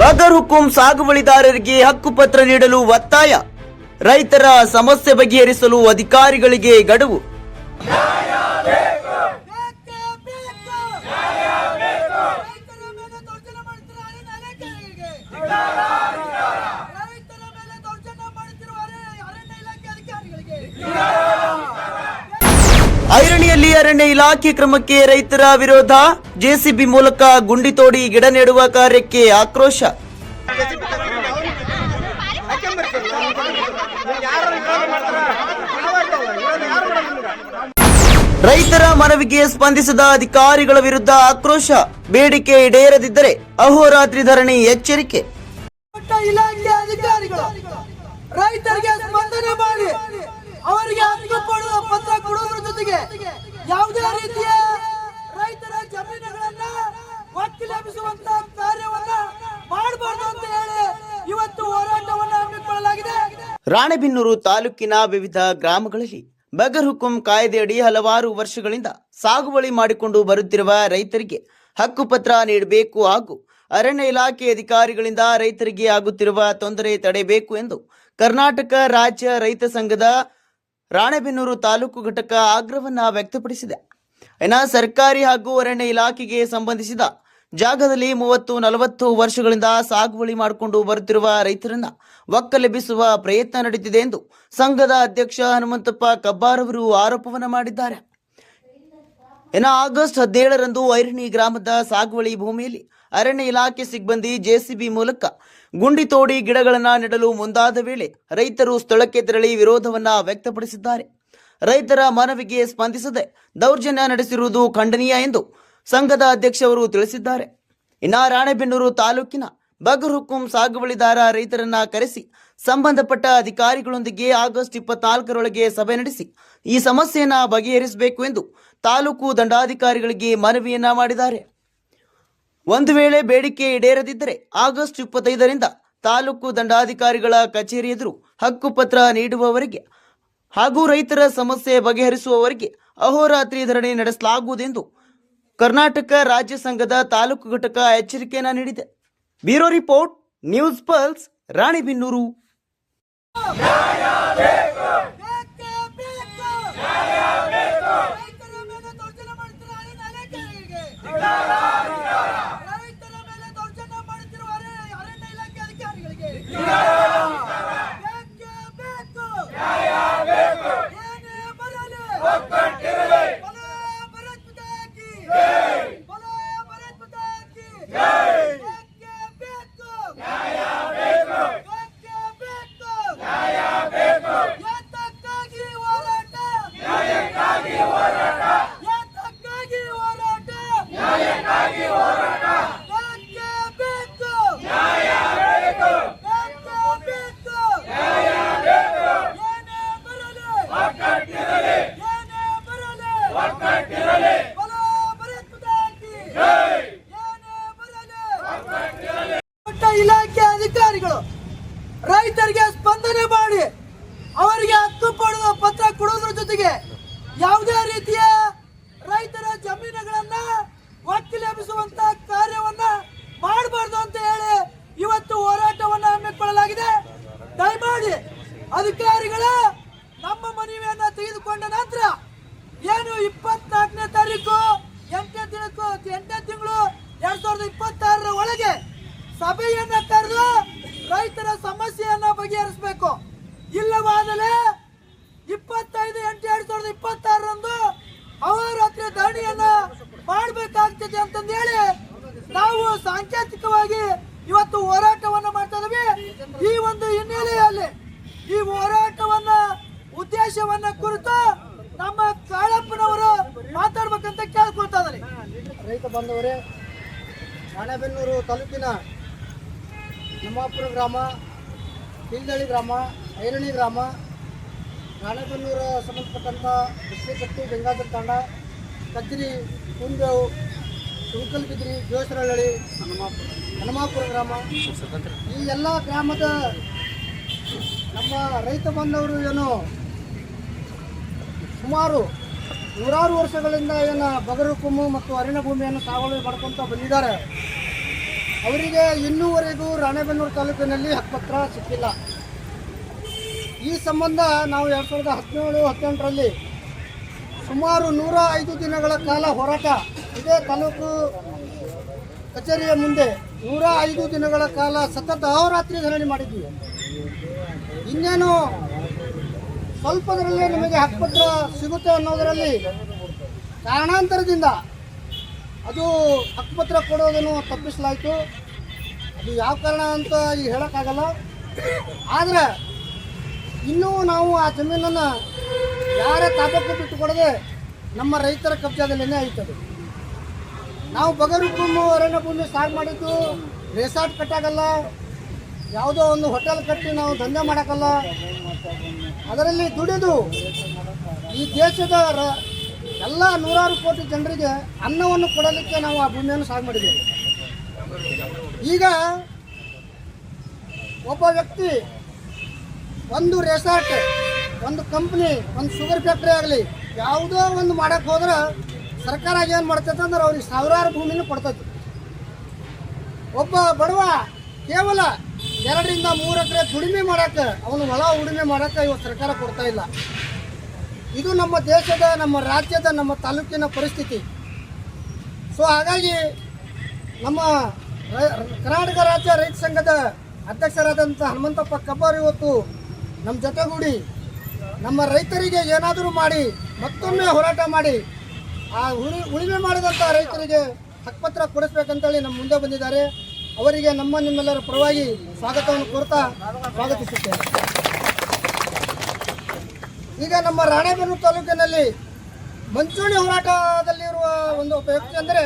ಬಗರ್ ಹುಕುಂ ಸಾಗುವಳಿದಾರರಿಗೆ ಹಕ್ಕುಪತ್ರ ನೀಡಲು ಒತ್ತಾಯ. ರೈತರ ಸಮಸ್ಯೆ ಬಗೆಹರಿಸಲು ಅಧಿಕಾರಿಗಳಿಗೆ ಗಡುವು. ಐರಣಿಯಲ್ಲಿ ಅರಣ್ಯ ಇಲಾಖೆ ಕ್ರಮಕ್ಕೆ ರೈತರ ವಿರೋಧ. ಜೆಸಿಬಿ ಮೂಲಕ ಗುಂಡಿ ತೋಡಿ ಗಿಡ ನೆಡುವ ಕಾರ್ಯಕ್ಕೆ ಆಕ್ರೋಶ. ರೈತರ ಮನವಿಗೆ ಸ್ಪಂದಿಸದ ಅಧಿಕಾರಿಗಳ ವಿರುದ್ಧ ಆಕ್ರೋಶ. ಬೇಡಿಕೆ ಈಡೇರದಿದ್ದರೆ ಅಹೋರಾತ್ರಿ ಧರಣಿ ಎಚ್ಚರಿಕೆ. ಇಲಾಖೆ ಅಧಿಕಾರಿಗಳು ರೈತರಿಗೆ ಸ್ಪಂದನೆ ಮಾಡಿ ಅವರಿಗೆ ಹಕ್ಕು ಕೊಡುವ ಪತ್ರ ಕೊಡುವುದರ ಜೊತೆಗೆ ಯಾವುದೇ ರೀತಿಯ ರೈತರ ಜಮೀನುಗಳನ್ನ ಒಕ್ಕಲೆಬ್ಬಿಸುವಂತ ಕಾರ್ಯವನ್ನ ಮಾಡಬಾರದು ಅಂತ ಹೇಳಿ ಇವತ್ತು ಹೋರಾಟವನ್ನು ಹಮ್ಮಿಕೊಳ್ಳಲಾಗಿದೆ. ರಾಣೆಬೆನ್ನೂರು ತಾಲೂಕಿನ ವಿವಿಧ ಗ್ರಾಮಗಳಲ್ಲಿ ಬಗರ್ ಹುಕುಂ ಕಾಯ್ದೆಯಡಿ ಹಲವಾರು ವರ್ಷಗಳಿಂದ ಸಾಗುವಳಿ ಮಾಡಿಕೊಂಡು ಬರುತ್ತಿರುವ ರೈತರಿಗೆ ಹಕ್ಕುಪತ್ರ ನೀಡಬೇಕು ಹಾಗೂ ಅರಣ್ಯ ಇಲಾಖೆ ಅಧಿಕಾರಿಗಳಿಂದ ರೈತರಿಗೆ ಆಗುತ್ತಿರುವ ತೊಂದರೆ ತಡೆಯಬೇಕು ಎಂದು ಕರ್ನಾಟಕ ರಾಜ್ಯ ರೈತ ಸಂಘದ ರಾಣೆಬೆನ್ನೂರು ತಾಲೂಕು ಘಟಕ ಆಗ್ರಹವನ್ನು ವ್ಯಕ್ತಪಡಿಸಿದೆ. ಇನ್ನು ಸರ್ಕಾರಿ ಹಾಗೂ ಅರಣ್ಯ ಇಲಾಖೆಗೆ ಸಂಬಂಧಿಸಿದ ಜಾಗದಲ್ಲಿ 30-40 ವರ್ಷಗಳಿಂದ ಸಾಗುವಳಿ ಮಾಡಿಕೊಂಡು ಬರುತ್ತಿರುವ ರೈತರನ್ನ ಒಕ್ಕಲೆಬ್ಬಿಸುವ ಪ್ರಯತ್ನ ನಡೆದಿದೆ ಎಂದು ಸಂಘದ ಅಧ್ಯಕ್ಷ ಹನುಮಂತಪ್ಪ ಕಬ್ಬಾರ್ ಅವರು ಆರೋಪವನ್ನು ಮಾಡಿದ್ದಾರೆ. ಇನ್ನು ಆಗಸ್ಟ್ 17ರಂದು ಐರಣಿ ಗ್ರಾಮದ ಸಾಗುವಳಿ ಭೂಮಿಯಲ್ಲಿ ಅರಣ್ಯ ಇಲಾಖೆ ಸಿಬ್ಬಂದಿ ಜೆಸಿಬಿ ಮೂಲಕ ಗುಂಡಿ ತೋಡಿ ಗಿಡಗಳನ್ನು ನೆಡಲು ಮುಂದಾದ ವೇಳೆ ರೈತರು ಸ್ಥಳಕ್ಕೆ ತೆರಳಿ ವಿರೋಧವನ್ನ ವ್ಯಕ್ತಪಡಿಸಿದ್ದಾರೆ. ರೈತರ ಮನವಿಗೆ ಸ್ಪಂದಿಸದೆ ದೌರ್ಜನ್ಯ ನಡೆಸಿರುವುದು ಖಂಡನೀಯ ಎಂದು ಸಂಘದ ಅಧ್ಯಕ್ಷರು ತಿಳಿಸಿದ್ದಾರೆ. ಇನ್ನು ರಾಣೆಬೆನ್ನೂರು ತಾಲೂಕಿನ ಬಗರ್ ಹುಕುಂ ಸಾಗುವಳಿದಾರ ರೈತರನ್ನ ಕರೆಸಿ ಸಂಬಂಧಪಟ್ಟ ಅಧಿಕಾರಿಗಳೊಂದಿಗೆ ಆಗಸ್ಟ್ 24ರೊಳಗೆ ಸಭೆ ನಡೆಸಿ ಈ ಸಮಸ್ಯೆಯನ್ನ ಬಗೆಹರಿಸಬೇಕು ಎಂದು ತಾಲೂಕು ದಂಡಾಧಿಕಾರಿಗಳಿಗೆ ಮನವಿಯನ್ನ ಮಾಡಿದ್ದಾರೆ. ಒಂದು ವೇಳೆ ಬೇಡಿಕೆ ಈಡೇರದಿದ್ದರೆ ಆಗಸ್ಟ್ 25ರಿಂದ ತಾಲೂಕು ದಂಡಾಧಿಕಾರಿಗಳ ಕಚೇರಿ ಎದುರು ಹಕ್ಕುಪತ್ರ ನೀಡುವವರೆಗೆ ಹಾಗೂ ರೈತರ ಸಮಸ್ಯೆ ಬಗೆಹರಿಸುವವರೆಗೆ ಅಹೋರಾತ್ರಿ ಧರಣಿ ನಡೆಸಲಾಗುವುದೆಂದು ಕರ್ನಾಟಕ ರಾಜ್ಯ ಸಂಘದ ತಾಲೂಕು ಘಟಕ ಎಚ್ಚರಿಕೆಯನ್ನು ನೀಡಿದೆ. Bureau report, news pulse, Ranebennur. ಇಲಾಖೆ ಅಧಿಕಾರಿಗಳು ರೈತರಿಗೆ ಸ್ಪಂದನೆ ಮಾಡಿ ಅವರಿಗೆ ಹಕ್ಕು ಕೊಡುವ ಪತ್ರ ಕೊಡುವುದರ ಜೊತೆಗೆ ಯಾವುದೇ ರೀತಿಯ ರೈತರ ಜಮೀನುಗಳನ್ನ ಒಕ್ಕಲೆಬ್ಬಿಸುವಂತ ಕಾರ್ಯವನ್ನ ಮಾಡಬಾರದು ಅಂತ ಹೇಳಿ ಇವತ್ತು ಹೋರಾಟವನ್ನು ಹಮ್ಮಿಕೊಳ್ಳಲಾಗಿದೆ. ದಯಮಾಡಿ ಅಧಿಕಾರಿಗಳ ನಮ್ಮ ಮನವಿಯನ್ನ ತೆಗೆದುಕೊಂಡ ನಂತರ ಏನು 24ನೇ ತಾರೀಕು 8ನೇ ತಿಂಗಳು 2026ರ ಒಳಗೆ ಸಭೆಯನ್ನ ಕರೆದು ರೈತರ ಸಮಸ್ಯೆಯನ್ನ ಬಗೆಹರಿಸಬೇಕು. ಇಲ್ಲವಾದರೆ 25/8/2026ರಂದು ಅಹೋರಾತ್ರಿ ಧರಣಿಯನ್ನ ಮಾಡಬೇಕಾಗ್ತದೆ ಅಂತಂದು ಹೇಳಿ ನಾವು ಸಾಂಕೇತಿಕವಾಗಿ ಇವತ್ತು ಹೋರಾಟವನ್ನ ಮಾಡ್ತಾ ಇದ್ದೀವಿ. ಈ ಒಂದು ಹಿನ್ನೆಲೆಯಲ್ಲಿ ಈ ಹೋರಾಟವನ್ನ ಉದ್ದೇಶವನ್ನ ಕುರಿತು ನಮ್ಮ ಕಾಳಪ್ಪನವರು ಮಾತಾಡ್ಬೇಕಂತ ಕೇಳ್ಕೊಳ್ತಾ ಇದ್ದಾರೆ. ರೈತ ಬಾಂಧವರೇ, ರಾಣೆಬೆನ್ನೂರು ತಾಲೂಕಿನ ನಮಾಪುರ ಗ್ರಾಮ, ಕಿಲ್ದಳ್ಳಿ ಗ್ರಾಮ, ಐರಣಿ ಗ್ರಾಮ, ರಾಣೆಬೆನ್ನೂರು ಸಂಬಂಧಪಟ್ಟಂಥ ಬಸ್ಸೆಕಟ್ಟಿ, ಗಂಗಾಧರ ತಾಂಡ, ಕದ್ರಿ, ಕುಂಬೇವು, ಸುಂಕಲ್ಬಿದ್ರಿ, ಜೋಸರಹಳ್ಳಿ, ಹನುಮಾಪುರ ಗ್ರಾಮ, ಈ ಎಲ್ಲ ಗ್ರಾಮದ ನಮ್ಮ ರೈತ ಬಾಂಧವರು ಏನು ಸುಮಾರು 100 ವರ್ಷಗಳಿಂದ ಏನು ಬಗರ್ ಹುಕುಂ ಮತ್ತು ಅರಣ್ಯ ಭೂಮಿಯನ್ನು ಸಾಗುವಳಿ ಮಾಡ್ಕೊತ ಬಂದಿದ್ದಾರೆ. ಅವರಿಗೆ ಇನ್ನೂವರೆಗೂ ರಾಣೆಬೆನ್ನೂರು ತಾಲೂಕಿನಲ್ಲಿ ಹಕ್ಕುಪತ್ರ ಸಿಕ್ಕಿಲ್ಲ. ಈ ಸಂಬಂಧ ನಾವು 2017-18ರಲ್ಲಿ ಸುಮಾರು 105 ದಿನಗಳ ಕಾಲ ಹೋರಾಟ ಇದೇ ತಾಲೂಕು ಕಚೇರಿಯ ಮುಂದೆ 105 ದಿನಗಳ ಕಾಲ ಸತತ ಅಹೋರಾತ್ರಿ ಧರಣಿ ಮಾಡಿದ್ವಿ. ಇನ್ನೇನು ಸ್ವಲ್ಪದರಲ್ಲೇ ನಮಗೆ ಹಕ್ಕುಪತ್ರ ಸಿಗುತ್ತೆ ಅನ್ನೋದರಲ್ಲಿ ಕಾರಣಾಂತರದಿಂದ ಅದು ಹಕ್ಕುಪತ್ರ ಕೊಡೋದನ್ನು ತಪ್ಪಿಸಲಾಯಿತು. ಅದು ಯಾವ ಕಾರಣ ಅಂತ ಈಗ ಹೇಳೋಕ್ಕಾಗಲ್ಲ. ಆದರೆ ಇನ್ನೂ ನಾವು ಆ ಜಮೀನನ್ನು ಯಾರ ತಾಪಕ್ಕೂ ಬಿಟ್ಟು ಕೊಡದೆ ನಮ್ಮ ರೈತರ ಕಬ್ಜಾದಲ್ಲೇ ಆಯ್ತದೆ. ನಾವು ಬಗರುಕುಂ ಅರಣ್ಯ ಭೂಮಿ ಸಾగు ಮಾಡಿದ್ದು ರೆಸಾರ್ಟ್ ಕಟ್ಟಾಗಲ್ಲ, ಯಾವುದೋ ಒಂದು ಹೋಟೆಲ್ ಕಟ್ಟಿ ನಾವು ದಂಧೆ ಮಾಡೋಕ್ಕಲ್ಲ. ಅದರಲ್ಲಿ ದುಡಿದು ಈ ದೇಶದ ಎಲ್ಲ 100 ಕೋಟಿ ಜನರಿಗೆ ಅನ್ನವನ್ನು ಕೊಡಲಿಕ್ಕೆ ನಾವು ಆ ಭೂಮಿಯನ್ನು ಸಾగు ಮಾಡಿದ್ದೇವೆ. ಈಗ ಒಬ್ಬ ವ್ಯಕ್ತಿ ಒಂದು ರೆಸಾರ್ಟ್, ಒಂದು ಕಂಪ್ನಿ, ಒಂದು ಶುಗರ್ ಫ್ಯಾಕ್ಟ್ರಿ ಆಗಲಿ ಯಾವುದೋ ಒಂದು ಮಾಡೋಕ್ಕೆ ಹೋದ್ರೆ ಸರ್ಕಾರ ಏನು ಮಾಡ್ತೈತೆ ಅಂದ್ರೆ ಅವ್ರಿಗೆ ಸಾವಿರಾರು ಭೂಮಿನೂ ಕೊಡ್ತೈತಿ. ಒಬ್ಬ ಬಡವ ಕೇವಲ 2ರಿಂದ 3 ಎಕರೆ ದುಡಿಮೆ ಮಾಡೋಕ್ಕೆ, ಅವನು ಹೊಲ ಉಳುಮೆ ಮಾಡೋಕ್ಕೆ ಇವತ್ತು ಸರ್ಕಾರ ಕೊಡ್ತಾ ಇಲ್ಲ. ಇದು ನಮ್ಮ ದೇಶದ, ನಮ್ಮ ರಾಜ್ಯದ, ನಮ್ಮ ತಾಲೂಕಿನ ಪರಿಸ್ಥಿತಿ. ಸೊ ಹಾಗಾಗಿ ನಮ್ಮ ಕರ್ನಾಟಕ ರಾಜ್ಯ ರೈತ ಸಂಘದ ಅಧ್ಯಕ್ಷರಾದಂಥ ಹನುಮಂತಪ್ಪ ಕಬ್ಬಾರ್ ಇವತ್ತು ನಮ್ಮ ಜೊತೆಗೂಡಿ ನಮ್ಮ ರೈತರಿಗೆ ಏನಾದರೂ ಮಾಡಿ ಮತ್ತೊಮ್ಮೆ ಹೋರಾಟ ಮಾಡಿ ಆ ಉಳುಮೆ ಮಾಡಿದಂಥ ರೈತರಿಗೆ ಹಕ್ಕುಪತ್ರ ಕೊಡಿಸ್ಬೇಕಂತೇಳಿ ನಮ್ಮ ಮುಂದೆ ಬಂದಿದ್ದಾರೆ. ಅವರಿಗೆ ನಿಮ್ಮೆಲ್ಲರ ಪರವಾಗಿ ಸ್ವಾಗತವನ್ನು ಕೋರ್ತಾ ಸ್ವಾಗತಿಸುತ್ತೇವೆ. ಈಗ ನಮ್ಮ ರಾಣೆಬೆನ್ನೂರು ತಾಲೂಕಿನಲ್ಲಿ ಮಂಚೂಣಿ ಹೋರಾಟದಲ್ಲಿರುವ ಒಂದು ವ್ಯಕ್ತಿ ಅಂದರೆ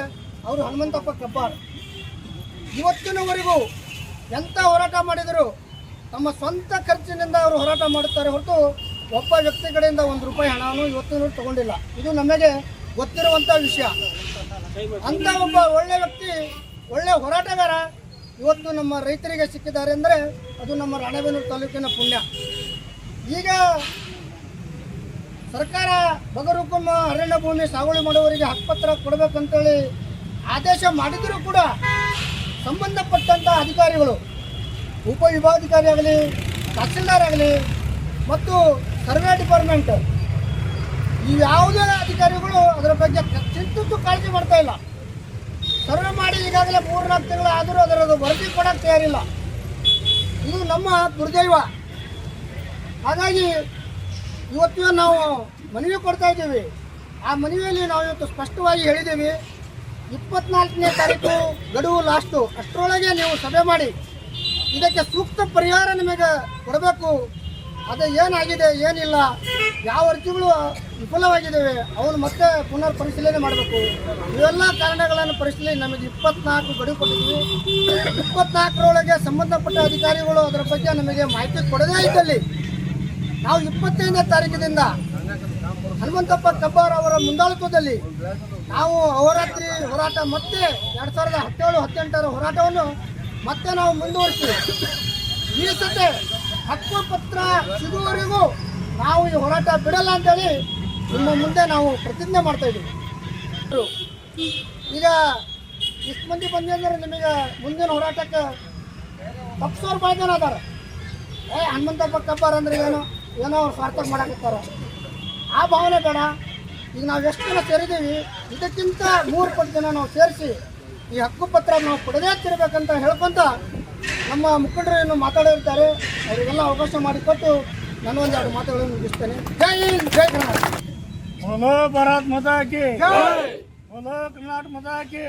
ಅವರು ಹನುಮಂತಪ್ಪ ಕಬ್ಬಾರ್. ಇವತ್ತಿನವರೆಗೂ ಎಂಥ ಹೋರಾಟ ಮಾಡಿದರೂ ತಮ್ಮ ಸ್ವಂತ ಖರ್ಚಿನಿಂದ ಅವರು ಹೋರಾಟ ಮಾಡುತ್ತಾರೆ ಹೊರತು ಒಬ್ಬ ವ್ಯಕ್ತಿ ಕಡೆಯಿಂದ ₹1 ಹಣವನ್ನು ಇವತ್ತಿನವರೆಗೂ ತಗೊಂಡಿಲ್ಲ. ಇದು ನಮಗೆ ಗೊತ್ತಿರುವಂಥ ವಿಷಯ. ಅಂಥ ಒಬ್ಬ ಒಳ್ಳೆಯ ವ್ಯಕ್ತಿ, ಒಳ್ಳೆಯ ಹೋರಾಟಗಾರ ಇವತ್ತು ನಮ್ಮ ರೈತರಿಗೆ ಸಿಕ್ಕಿದ್ದಾರೆ ಅಂದರೆ ಅದು ನಮ್ಮ ರಾಣೆಬೆನ್ನೂರು ತಾಲೂಕಿನ ಪುಣ್ಯ. ಈಗ ಸರ್ಕಾರ ಬಗರುಕುಂ ಅರಣ್ಯ ಭೂಮಿ ಸಾಗುವಳಿ ಮಾಡುವವರಿಗೆ ಹಕ್ಕುಪತ್ರ ಕೊಡಬೇಕಂತೇಳಿ ಆದೇಶ ಮಾಡಿದರೂ ಕೂಡ ಸಂಬಂಧಪಟ್ಟಂಥ ಅಧಿಕಾರಿಗಳು, ಉಪವಿಭಾಗಾಧಿಕಾರಿ ಆಗಲಿ, ತಹಸೀಲ್ದಾರ್ ಆಗಲಿ ಮತ್ತು ಸರ್ವೆ ಡಿಪಾರ್ಟ್ಮೆಂಟ್, ಈ ಯಾವುದೇ ಅಧಿಕಾರಿಗಳು ಅದರ ಬಗ್ಗೆ ಚಿಂತಿತ್ತು ಕಾಳಜಿ ಮಾಡ್ತಾ ಇಲ್ಲ. ಸರ್ವೆ ಮಾಡಿ ಈಗಾಗಲೇ 3-4 ತಿಂಗಳು ಆದರೂ ಅದರದ್ದು ವರದಿ ಕೊಡೋಕ್ಕೆ ತಯಾರಿಲ್ಲ. ಇದು ನಮ್ಮ ದುರ್ದೈವ. ಹಾಗಾಗಿ ಇವತ್ತು ನಾವು ಮನವಿ ಕೊಡ್ತಾ ಇದ್ದೀವಿ. ಆ ಮನವಿಯಲ್ಲಿ ನಾವು ಇವತ್ತು ಸ್ಪಷ್ಟವಾಗಿ ಹೇಳಿದ್ದೀವಿ, 24ನೇ ತಾರೀಕು ಗಡುವು ಲಾಸ್ಟು, ಅಷ್ಟರೊಳಗೆ ನೀವು ಸಭೆ ಮಾಡಿ ಇದಕ್ಕೆ ಸೂಕ್ತ ಪರಿಹಾರ ನಿಮಗೆ ಕೊಡಬೇಕು. ಅದು ಏನಾಗಿದೆ, ಏನಿಲ್ಲ, ಯಾವ ಅರ್ಜಿಗಳು ವಿಫಲವಾಗಿದ್ದಾವೆ ಅವನು ಮತ್ತೆ ಪುನರ್ ಪರಿಶೀಲನೆ ಮಾಡಬೇಕು. ಇವೆಲ್ಲ ಕಾರಣಗಳನ್ನು ಪರಿಶೀಲನೆ ನಮಗೆ 24 ಗಡುವು ಕೊಟ್ಟಿದ್ವಿ. 24ರೊಳಗೆ ಸಂಬಂಧಪಟ್ಟ ಅಧಿಕಾರಿಗಳು ಅದರ ಬಗ್ಗೆ ನಮಗೆ ಮಾಹಿತಿ ಕೊಡದೇ ಇದ್ದಲ್ಲಿ ನಾವು 25ನೇ ತಾರೀಕಿನಿಂದ ಹನುಮಂತಪ್ಪ ಕಬ್ಬಾರ್ ಅವರ ಮುಂದಾಳತ್ವದಲ್ಲಿ ನಾವು ಅಹೋರಾತ್ರಿ ಹೋರಾಟ ಮತ್ತೆ 2017-18ರ ಹೋರಾಟವನ್ನು ಮತ್ತೆ ನಾವು ಮುಂದುವರಿಸಿ ಈ ಸತೆ ಹಕ್ಕುಪತ್ರ ಸಿಗುವವರೆಗೂ ನಾವು ಈ ಹೋರಾಟ ಬಿಡಲ್ಲ ಅಂತೇಳಿ ನಿಮ್ಮ ಮುಂದೆ ನಾವು ಪ್ರತಿಜ್ಞೆ ಮಾಡ್ತಾ ಇದ್ದೀವಿ. ಈಗ ಇಷ್ಟು ಮಂದಿ ಬಂದ್ರೆ ನಿಮಗೆ ಮುಂದಿನ ಹೋರಾಟಕ್ಕೆ ತಪ್ಪಿಸೋರು ಭಾಳ ಜನ ಅದಾರ. ಹನುಮಂತಪ್ಪ ಕಬ್ಬಾರ್ ಅಂದ್ರೆ ಏನೋ ಅವ್ರು ಸ್ವಾರ್ಥ ಮಾಡಕತ್ತಾರ. ಆ ಭಾವನೆ ಬೇಡ. ಈಗ ನಾವು ಎಷ್ಟು ಜನ ಸೇರಿದ್ದೀವಿ, ಇದಕ್ಕಿಂತ 3 ಪಟ್ಟು ಜನ ನಾವು ಸೇರಿಸಿ ಈ ಹಕ್ಕುಪತ್ರ ನಾವು ಕೊಡದೇ ತಿರ್ಬೇಕಂತ ಹೇಳ್ಕೊಂತ ನಮ್ಮ ಮುಖಂಡರು ಏನು ಮಾತಾಡಿರ್ತಾರೆ ಅವರಿಗೆಲ್ಲ ಅವಕಾಶ ಮಾಡಿಕೊಟ್ಟು ನಾನು ಒಂದೆರಡು ಮಾತುಗಳನ್ನು ಮುಗಿಸ್ತೇನೆ. ಜೈ ಹಿಂದ್, ಜೈ ಕರ್ನಾಟಕ. बोलो ಭಾರತ್ ಮಾತಾ ಕಿ बोलो ಕರ್ನಾಟಕ ಮಾತಾ ಕಿ.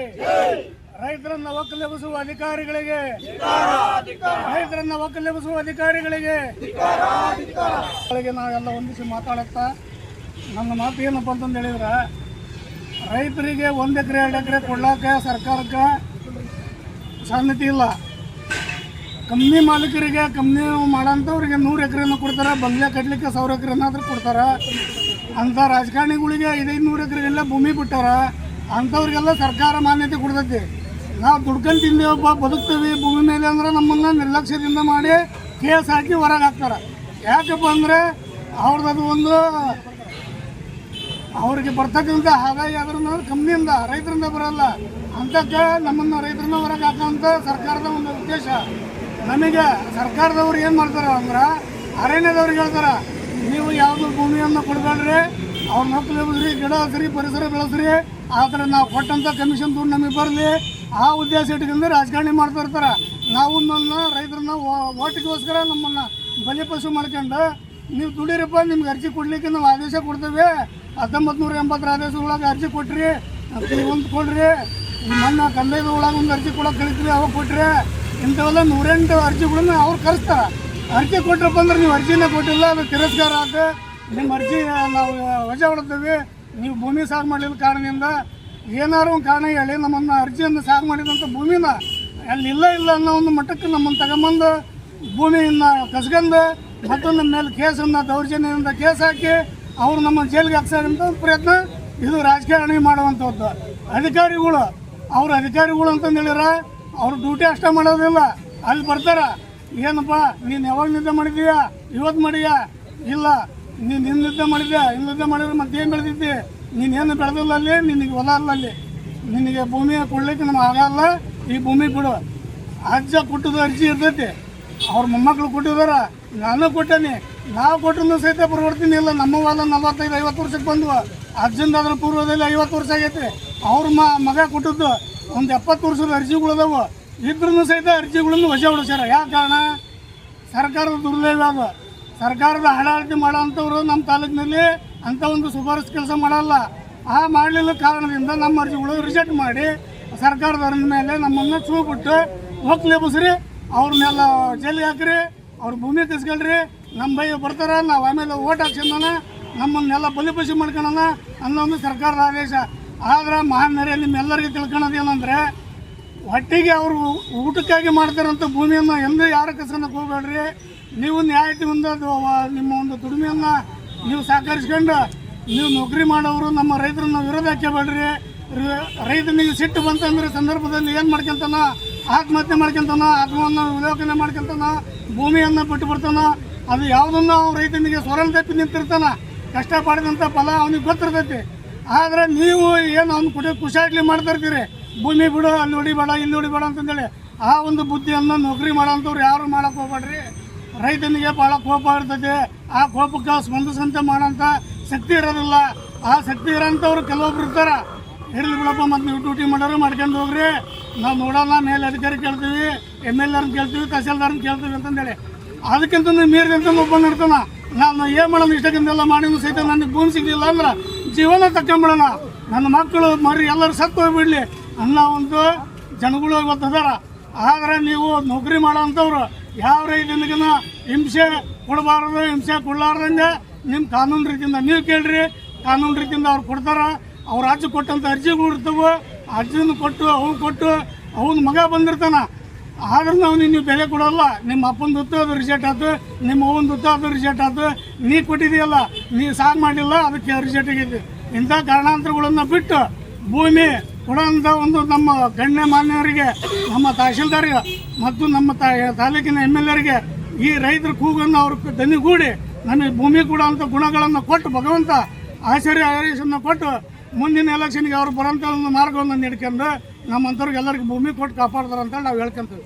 ರೈತರನ್ನ ಒಕ್ಕಲೆಬ್ಬಿಸುವ ಅಧಿಕಾರಿಗಳಿಗೆ, ರೈತರನ್ನ ಒಕ್ಕಲೆಬ್ಬಿಸುವ ಅಧಿಕಾರಿಗಳಿಗೆ ನಾವೆಲ್ಲ ಒಂದಿಸಿ ಮಾತಾಡುತ್ತಾ ನನ್ನ ಮಾತು ಏನಪ್ಪ ಅಂತಂದು ಹೇಳಿದ್ರೆ, ರೈತರಿಗೆ 1 ಎಕರೆ 2 ಎಕರೆ ಕೊಡ್ಲಾಕ ಸರ್ಕಾರಕ್ಕೆ ಸನ್ನತಿ ಇಲ್ಲ. ಕಂಪ್ನಿ ಮಾಲೀಕರಿಗೆ, ಕಂಪ್ನಿ ಮಾಡೋಂಥವ್ರಿಗೆ 100 ಎಕರೆನ ಕೊಡ್ತಾರೆ, ಬಂಗ್ಲೆ ಕಟ್ಟಲಿಕ್ಕೆ 1000 ಎಕರೆನಾದ್ರೂ ಕೊಡ್ತಾರೆ. ಅಂಥ ರಾಜಕಾರಣಿಗಳಿಗೆ 500 ಎಕರೆಗೆಲ್ಲ ಭೂಮಿ ಬಿಟ್ಟಾರ. ಅಂಥವ್ರಿಗೆಲ್ಲ ಸರ್ಕಾರ ಮಾನ್ಯತೆ ಕೊಡ್ತೈತಿ. ನಾವು ದುಡ್ಕೊಂಡು ತಿಂದೇವಪ್ಪ, ಬದುಕ್ತೀವಿ ಭೂಮಿ ಮೇಲೆ ಅಂದ್ರೆ ನಮ್ಮನ್ನು ನಿರ್ಲಕ್ಷ್ಯದಿಂದ ಮಾಡಿ ಕೇಸ್ ಹಾಕಿ ಹೊರಗೆ ಹಾಕ್ತಾರೆ. ಯಾಕಪ್ಪ ಅಂದರೆ ಅವ್ರದ್ದು ಒಂದು ಅವ್ರಿಗೆ ಬರ್ತಕ್ಕಂಥ ಆದಾಯ ಅದ್ರ ಕಂಪ್ನಿಯಿಂದ, ರೈತರಿಂದ ಬರೋಲ್ಲ. ಅಂತಕ್ಕೆ ನಮ್ಮನ್ನು ರೈತರನ್ನ ಹೊರಗೆ ಹಾಕೋಂಥ ಸರ್ಕಾರದ ಒಂದು ಉದ್ದೇಶ. ನಮಗೆ ಸರ್ಕಾರದವ್ರು ಏನು ಮಾಡ್ತಾರೆ ಅಂದ್ರೆ ಅರಣ್ಯದವ್ರಿಗೆ ಹೇಳ್ತಾರೆ, ನೀವು ಯಾವುದು ಭೂಮಿಯನ್ನು ಕೊಡಬೇಡ್ರಿ, ಅವ್ರ ಮಕ್ಕಳು ಬೆಳೆಸ್ರಿ, ಗಿಡ ಹಸ್ರಿ, ಪರಿಸರ ಬೆಳೆಸ್ರಿ, ಆ ಥರ ನಾವು ಕೊಟ್ಟಂಥ ಕಮಿಷನ್ ದುಡ್ಡು ನಮಗೆ ಬರಲಿ, ಆ ಉದ್ದೇಶ ಇಟ್ಕೊಂಡು ರಾಜಕಾರಣಿ ಮಾಡ್ತಾ ಇರ್ತಾರೆ. ನಾವು ನನ್ನ ರೈತರನ್ನ ಓಟಿಗೋಸ್ಕರ ನಮ್ಮನ್ನು ಬಲಿಪಶು ಮಾಡ್ಕೊಂಡು ನೀವು ದುಡೀರಪ್ಪ, ನಿಮ್ಗೆ ಅರ್ಜಿ ಕೊಡಲಿಕ್ಕೆ ನಾವು ಆದೇಶ ಕೊಡ್ತೇವೆ, 1980 ಆದೇಶದೊಳಗೆ ಅರ್ಜಿ ಕೊಟ್ರಿ, ಒಂದು ಕೊಡ್ರಿ, ನನ್ನ ಕಂದಾಯದ ಒಳಗೆ ಒಂದು ಅರ್ಜಿ ಕೊಡೋಕೆ ಕಳಿತೀವಿ, ಅವಾಗ ಕೊಟ್ರಿ, ಇಂಥವೆಲ್ಲ 108 ಅರ್ಜಿಗಳನ್ನ ಅವ್ರು ಕಳಿಸ್ತಾರೆ. ಅರ್ಜಿ ಕೊಟ್ರಪ್ಪ ಅಂದ್ರೆ ನೀವು ಅರ್ಜಿನೇ ಕೊಟ್ಟಿಲ್ಲ, ಅದು ತಿರಸ್ಕಾರ ಆಯ್ತು, ನಿಮ್ಮ ಅರ್ಜಿ ನಾವು ವಜಾ ಹೊಡ್ತೀವಿ, ನೀವು ಭೂಮಿ ಸಾగు ಮಾಡಲಿಲ್ಲ ಕಾರಣದಿಂದ ಏನಾದ್ರು ಒಂದು ಕಾರಣ ಹೇಳಿ ನಮ್ಮನ್ನು ಅರ್ಜಿಯನ್ನು ಸಾగు ಮಾಡಿದಂಥ ಭೂಮಿನ ಅಲ್ಲಿ ಇಲ್ಲ ಅನ್ನೋ ಒಂದು ಮಟ್ಟಕ್ಕೆ ನಮ್ಮನ್ನು ತಗೊಂಬಂದು ಭೂಮಿಯನ್ನು ಕಸ್ಕೊಂಡು ಮತ್ತು ನಮ್ಮ ಮೇಲೆ ಕೇಸನ್ನು ದೌರ್ಜನ್ಯದಿಂದ ಕೇಸ್ ಹಾಕಿ ಅವರು ನಮ್ಮ ಜೈಲಿಗೆ ಹಾಕ್ಸೋಂಥ ಪ್ರಯತ್ನ ಇದು ರಾಜಕಾರಣಿ ಮಾಡುವಂಥದ್ದು. ಅಧಿಕಾರಿಗಳು ಅಧಿಕಾರಿಗಳು ಅಂತಂದು ಹೇಳಿರ ಅವ್ರು ಡ್ಯೂಟಿ ಅಷ್ಟೇ ಮಾಡೋದಿಲ್ಲ, ಅಲ್ಲಿ ಬರ್ತಾರೆ, ಏನಪ್ಪ ನೀನು ಯಾವಾಗ ನಿದ್ದೆ ಮಾಡಿದೀಯಾ, ಇವತ್ತು ಮಾಡಿಯಾ, ಇಲ್ಲ ನೀನು ನಿದ್ದೆ ಮಾಡಿದ್ಯಾ, ನಿದ್ದೆ ಮಾಡಿದ್ರೆ ಮತ್ತೇನು ಬೆಳೆದಿದ್ದಿ, ನೀನೇನು ಬೆಳೆದಿಲ್ಲ ಅಲ್ಲಿ, ನಿನಗೆ ಹೊಲ ಅಲ್ಲ ಅಲ್ಲಿ, ನಿನಗೆ ಭೂಮಿ ಕೊಡ್ಲಿಕ್ಕೆ ನಮ್ಗೆ ಆಗಲ್ಲ, ಈ ಭೂಮಿ ಬಿಡು. ಅಜ್ಜ ಕೊಟ್ಟದ್ದು ಅರ್ಜಿ ಇರ್ತೈತಿ, ಅವ್ರ ಮೊಮ್ಮಕ್ಕಳು ಕೊಟ್ಟಿದಾರ, ನಾನು ಕೊಟ್ಟೇನಿ, ನಾವು ಕೊಟ್ಟರು ಸಹಿತ ಪರಿವರ್ತನೆ ಇಲ್ಲ. ನಮ್ಮ ಹೊಲ 45-50 ವರ್ಷಕ್ಕೆ ಬಂದ್ವು, ಅಜ್ಜಂದ ಅದ್ರ ಪೂರ್ವದಲ್ಲಿ 50 ವರ್ಷ ಆಗೈತಿ. ಅವ್ರ ಮಗ ಕೊಟ್ಟದ್ದು ಒಂದು 70 ವರ್ಷದ ಅರ್ಜಿಗಳು ಅದಾವು, ಇದ್ರೂ ಸಹಿತ ಅರ್ಜಿಗಳನ್ನು ವಜಾ ಹೊಡಿಸ್ಯಾರ. ಯಾವ ಕಾರಣ? ಸರ್ಕಾರದ ದುರ್ದೈವ ಅದು. ಸರ್ಕಾರದ ಆಡಳಿತ ಮಾಡೋ ಅಂಥವ್ರು ನಮ್ಮ ತಾಲೂಕಿನಲ್ಲಿ ಅಂಥ ಒಂದು ಶಿಫಾರಸು ಕೆಲಸ ಮಾಡಲ್ಲ. ಆ ಮಾಡಲಿಲ್ಲ ಕಾರಣದಿಂದ ನಮ್ಮ ಅರ್ಜಿಗಳು ರಿಜೆಕ್ಟ್ ಮಾಡಿ ಸರ್ಕಾರದವ್ರ ಮೇಲೆ ನಮ್ಮನ್ನು ಚೂ ಬಿಟ್ಟು ಹೋಗ್ಲೇಬಸ್ರಿ, ಅವ್ರನ್ನೆಲ್ಲ ಜೈಲಿಗೆ ಹಾಕ್ರಿ, ಅವ್ರ ಭೂಮಿ ಕಸ್ಕೊಳ್ರಿ, ನಮ್ಮ ಬೈ ಬರ್ತಾರೆ, ನಾವು ಆಮೇಲೆ ಓಟ್ ಹಾಕ್ಸೋಣ, ನಮ್ಮನ್ನೆಲ್ಲ ಬಲಿಪಶು ಮಾಡ್ಕೊಳ್ಳೋಣ ಅನ್ನೋ ಒಂದು ಸರ್ಕಾರದ ಆದೇಶ. ಆದ್ರೆ ಮಹಾನರಿಗೆ ನಿಮ್ಮೆಲ್ಲರಿಗೂ ತಿಳ್ಕೊಳ್ಳೋದೇನಂದರೆ, ಒಟ್ಟಿಗೆ ಅವರು ಊಟಕ್ಕಾಗಿ ಮಾಡ್ತಾರಂಥ ಭೂಮಿಯನ್ನು ಎಂದೂ ಯಾರ ಕಸ್ಕೊಳಕ್ಕೆ ಹೋಗ್ಬೇಡ್ರಿ. ನೀವು ನ್ಯಾಯದಿಂದ ನಿಮ್ಮ ಒಂದು ದುಡಿಮೆಯನ್ನು ನೀವು ಸಹಕರಿಸ್ಕೊಂಡು ನೀವು ನೌಕರಿ ಮಾಡೋರು ನಮ್ಮ ರೈತರನ್ನ ವಿರೋಧ ಹಾಕಬೇಡ್ರಿ. ರೈತನಿಗೆ ಸಿಟ್ಟು ಬಂತಂದ್ರೆ ಸಂದರ್ಭದಲ್ಲಿ ಏನು ಮಾಡ್ಕೊಂತಾನ, ಆತ್ಮಹತ್ಯೆ ಮಾಡ್ಕೊಂತಾನ, ಆತ್ಮವನ್ನು ವಿಲೋಕನೆ ಮಾಡ್ಕೊಂತಾನ, ಭೂಮಿಯನ್ನು ಬಿಟ್ಟು ಬರ್ತಾನ. ಅದು ಯಾವುದನ್ನು ರೈತನಿಗೆ ಸ್ವರಣ ತಪ್ಪಿ ನಿಂತಿರ್ತಾನ, ಕಷ್ಟಪಡಿದಂಥ ಫಲ ಅವನಿಗೆ ಗೊತ್ತಿರ್ತೈತಿ. ಆದರೆ ನೀವು ಏನು ಅವ್ನು ಕುಶಾಟ್ಲಿ ಮಾಡ್ತಾ ಇರ್ತೀರಿ, ಭೂಮಿ ಬಿಡು, ಅಲ್ಲಿ ಹೊಡಿಬೇಡ, ಇಲ್ಲಿ ಹೊಡಿಬೇಡ ಅಂತಂದೇಳಿ. ಆ ಒಂದು ಬುದ್ಧಿಯನ್ನು ನೌಕರಿ ಮಾಡೋಂಥವ್ರು ಯಾರು ಮಾಡೋಕ್ಕೆ ಹೋಗ್ಬೇಡ್ರಿ. ರೈತನಿಗೆ ಭಾಳ ಕೋಪ ಇರ್ತೈತಿ, ಆ ಕೋಪಕ್ಕೆ ಸ್ಪಂದಿಸಂತೆ ಮಾಡೋಂಥ ಶಕ್ತಿ ಇರೋದಿಲ್ಲ. ಆ ಶಕ್ತಿ ಇರೋಂಥವ್ರು ಕೆಲವೊಬ್ರು ಇರ್ತಾರೆ, ಇರಲಿ ಬಿಡಪ್ಪ, ಮತ್ತು ನೀವು ಡ್ಯೂಟಿ ಮಾಡೋರು ಮಾಡ್ಕೊಂಡು ಹೋಗ್ರಿ, ನಾವು ನೋಡೋಣ, ಮೇಲೆ ಅಧಿಕಾರಿ ಕೇಳ್ತೀವಿ, MLA ಕೇಳ್ತೀವಿ, ತಹಸೀಲ್ದಾರ್ನ ಕೇಳ್ತೀವಿ ಅಂತಂದೇಳಿ. ಅದಕ್ಕಿಂತ ಮೀರಿದಂತ ಒಬ್ಬ ಇರ್ತಾನ, ನಾನು ಏನು ಮಾಡೋದು, ಇಷ್ಟಕ್ಕಿಂತೆಲ್ಲ ಮಾಡಿದ್ರು ಸಹಿತ ನನಗೆ ಭೂಮಿ ಸಿಗಲಿಲ್ಲ ಅಂದ್ರೆ ಜೀವನ ತಗೊಂಬಿಡೋಣ, ನನ್ನ ಮಕ್ಕಳು ಮರಿ ಎಲ್ಲರೂ ಸತ್ತು ಹೋಗ್ಬಿಡ್ಲಿ ಅನ್ನೋ ಒಂದು ಜನಗಳು ಇವತ್ತು ಅದಾರ. ಆದರೆ ನೀವು ನೌಕರಿ ಮಾಡೋಂಥವ್ರು ಯಾವ ರೈತನಿಗೂ ಹಿಂಸೆ ಕೊಡಬಾರ್ದು, ಹಿಂಸೆ ಕೊಡಲಾರ್ದಂಗೆ ನಿಮ್ಮ ಕಾನೂನು ರೀತಿಯಿಂದ ನೀವು ಕೇಳ್ರಿ, ಕಾನೂನು ರೀತಿಯಿಂದ ಅವ್ರು ಕೊಡ್ತಾರೆ. ಅವ್ರು ರಾಜ್ಯ ಕೊಟ್ಟಂಥ ಅರ್ಜಿಗಳು ಇರ್ತವೆ, ಅರ್ಜಿನ ಕೊಟ್ಟು ಅವನ ಮಗ ಬಂದಿರ್ತಾನೆ, ಆದ್ರೂ ಅವ್ನಿಗೆ ನೀವು ಬೆಲೆ ಕೊಡೋಲ್ಲ. ನಿಮ್ಮ ಅಪ್ಪನ ದೊತ್ತು ಅದು ರಿಜೆಕ್ಟ್ ಆಯ್ತು, ನಿಮ್ಮ ಅವ್ವನ ದೊತ್ತು ಅದು ರಿಜೆಕ್ಟ್ ಆಯ್ತು, ನೀ ಕೊಟ್ಟಿದೆಯಲ್ಲ, ನೀ ಸಾಕು ಮಾಡಿಲ್ಲ, ಅದಕ್ಕೆ ರಿಜೆಕ್ಟ್ ಆಗೈತಿ. ಇಂಥ ಕಾರಣಾಂತರಗಳನ್ನು ಬಿಟ್ಟು ಭೂಮಿ ಕೊಡೋಂಥ ಒಂದು ನಮ್ಮ ಗಣ್ಯ ಮಾನ್ಯವರಿಗೆ, ನಮ್ಮ ತಹಶೀಲ್ದಾರ್ಗೆ ಮತ್ತು ನಮ್ಮ ತಾಲೂಕಿನ MLAರಿಗೆ ಈ ರೈತರ ಕೂಗನ್ನು ಅವ್ರ ದನಿಗೂಡಿ ನಮಗೆ ಭೂಮಿ ಕೊಡೋಂಥ ಗುಣಗಳನ್ನು ಕೊಟ್ಟು ಭಗವಂತ ಆಶೀರ್ವಾದವನ್ನು ಕೊಟ್ಟು ಮುಂದಿನ ಎಲೆಕ್ಷನ್ಗೆ ಅವ್ರು ಬರೋಂಥ ಒಂದು ಮಾರ್ಗವನ್ನು ನೀಡ್ಕೊಂಡು ನಮ್ಮಂಥವ್ರಿಗೆ ಎಲ್ಲರಿಗೂ ಭೂಮಿ ಕೊಟ್ಟು ಕಾಪಾಡ್ತಾರೆ ಅಂತೇಳಿ ನಾವು ಹೇಳ್ಕೊಂತೀವಿ.